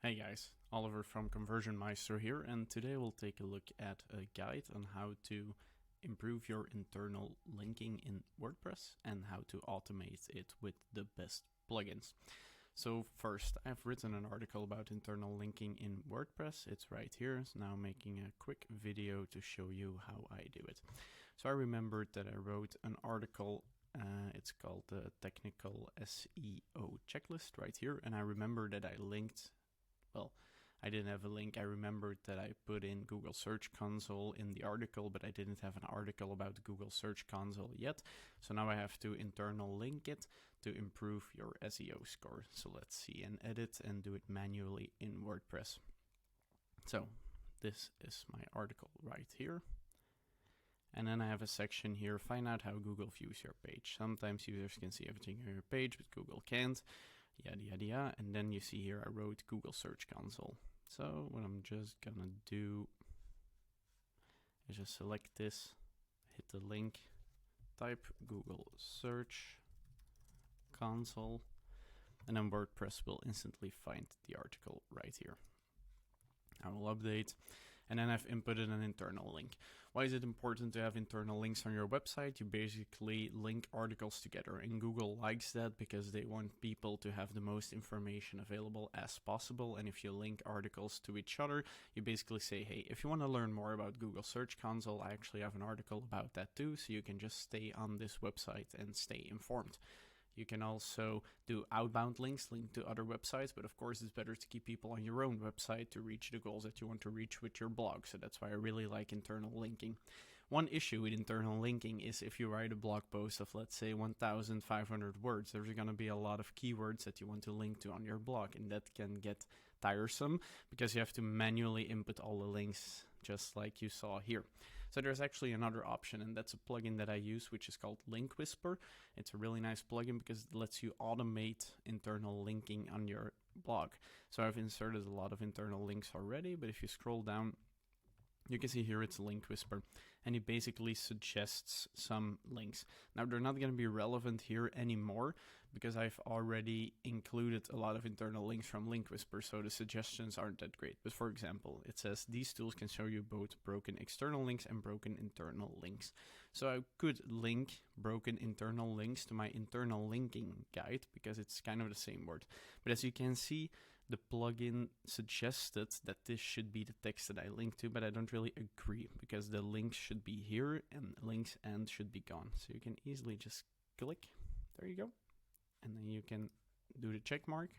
Hey guys, Oliver from ConversionMaestro here, and today we'll take a look at a guide on how to improve your internal linking in WordPress and how to automate it with the best plugins. So first, I've written an article about internal linking in WordPress. It's right here. So now I'm making a quick video to show you how I do it. So I remembered that I wrote an article. It's called the Technical SEO Checklist right here, and I remember that I linked. Well, I didn't have a link. I remembered that I put in Google Search Console in the article, but I didn't have an article about Google Search Console yet. So now I have to internal link it to improve your SEO score. So let's see and edit and do it manually in WordPress. So this is my article right here. And then I have a section here, find out how Google views your page. Sometimes users can see everything on your page, but Google can't. Yada yada yada, and then you see here I wrote Google Search Console. So what I'm just gonna do is just select this, hit the link, type Google Search Console, and then WordPress will instantly find the article right here. I will update, and then I've inputted an internal link. Why is it important to have internal links on your website? You basically link articles together, and Google likes that because they want people to have the most information available as possible. And if you link articles to each other, you basically say, hey, if you want to learn more about Google Search Console, I actually have an article about that too, so you can just stay on this website and stay informed. You can also do outbound links, link to other websites, but of course it's better to keep people on your own website to reach the goals that you want to reach with your blog. So that's why I really like internal linking. One issue with internal linking is if you write a blog post of, let's say, 1,500 words, there's going to be a lot of keywords that you want to link to on your blog, and that can get tiresome because you have to manually input all the links just like you saw here. So there's actually another option, and that's a plugin that I use, which is called Link Whisper. It's a really nice plugin because it lets you automate internal linking on your blog. So I've inserted a lot of internal links already, but if you scroll down, you can see here it's Link Whisper, and it basically suggests some links. Now they're not going to be relevant here anymore because I've already included a lot of internal links from Link Whisper, so the suggestions aren't that great. But for example, it says these tools can show you both broken external links and broken internal links. So I could link broken internal links to my internal linking guide because it's kind of the same word. But as you can see, the plugin suggested that this should be the text that I link to, but I don't really agree because the links should be here and links and should be gone. So you can easily just click, there you go. And then you can do the check mark,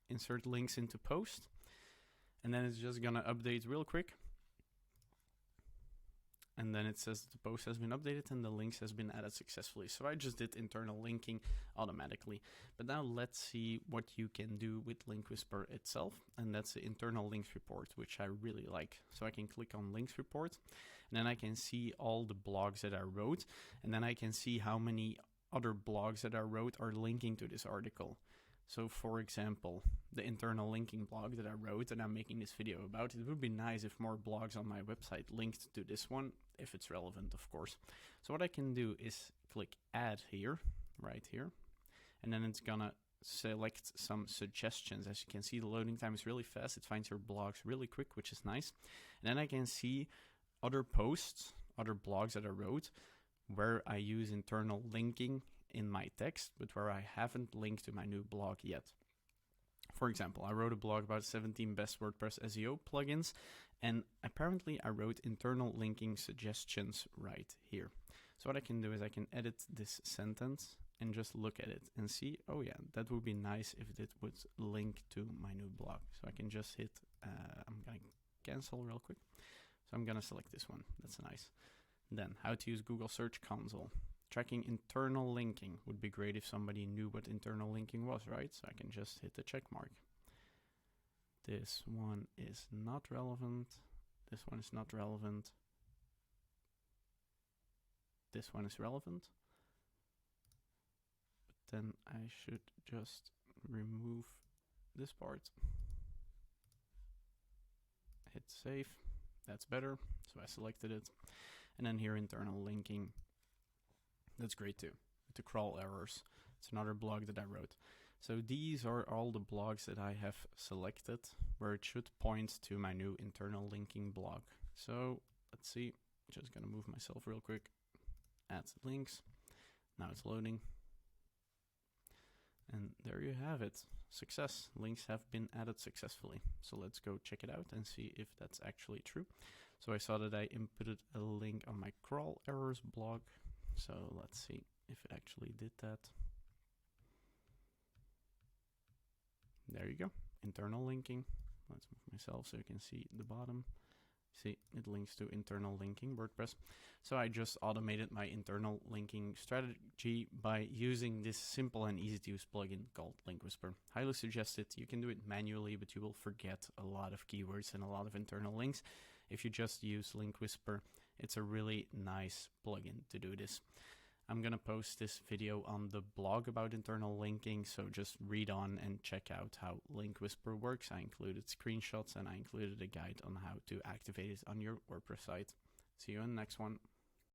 insert links into post, and then it's just gonna update real quick. And then it says the post has been updated and the links has been added successfully. So I just did internal linking automatically. But now let's see what you can do with Link Whisper itself. And that's the internal links report, which I really like. So I can click on links report, and then I can see all the blogs that I wrote. And then I can see how many other blogs that I wrote are linking to this article. So for example, the internal linking blog that I wrote and I'm making this video about, it would be nice if more blogs on my website linked to this one, if it's relevant, of course. So what I can do is click add here, right here, and then it's gonna select some suggestions. As you can see, the loading time is really fast. It finds your blogs really quick, which is nice. And then I can see other posts, other blogs that I wrote where I use internal linking in my text, but where I haven't linked to my new blog yet. For example, I wrote a blog about 17 best WordPress SEO plugins, and apparently I wrote internal linking suggestions right here. So what I can do is I can edit this sentence and just look at it and see, oh yeah, that would be nice if it would link to my new blog. So I can just hit, I'm gonna cancel real quick. So I'm gonna select this one, that's nice. Then how to use Google Search Console. Tracking internal linking would be great if somebody knew what internal linking was, right? So I can just hit the check mark. This one is not relevant. This one is not relevant. This one is relevant. But then I should just remove this part. Hit save. That's better. So I selected it. And then here, internal linking. That's great too, with the crawl errors. It's another blog that I wrote. So these are all the blogs that I have selected where it should point to my new internal linking blog. So let's see, just gonna move myself real quick, add links. Now it's loading. And there you have it. Success. Links have been added successfully. So let's go check it out and see if that's actually true. So I saw that I inputted a link on my crawl errors blog. So let's see if it actually did that. There you go. Internal linking. Let's move myself so you can see the bottom. See, it links to internal linking WordPress. So I just automated my internal linking strategy by using this simple and easy to use plugin called Link Whisper. Highly suggested. You can do it manually, but you will forget a lot of keywords and a lot of internal links. If you just use Link Whisper, it's a really nice plugin to do this. I'm going to post this video on the blog about internal linking, so just read on and check out how Link Whisper works. I included screenshots and I included a guide on how to activate it on your WordPress site. See you in the next one.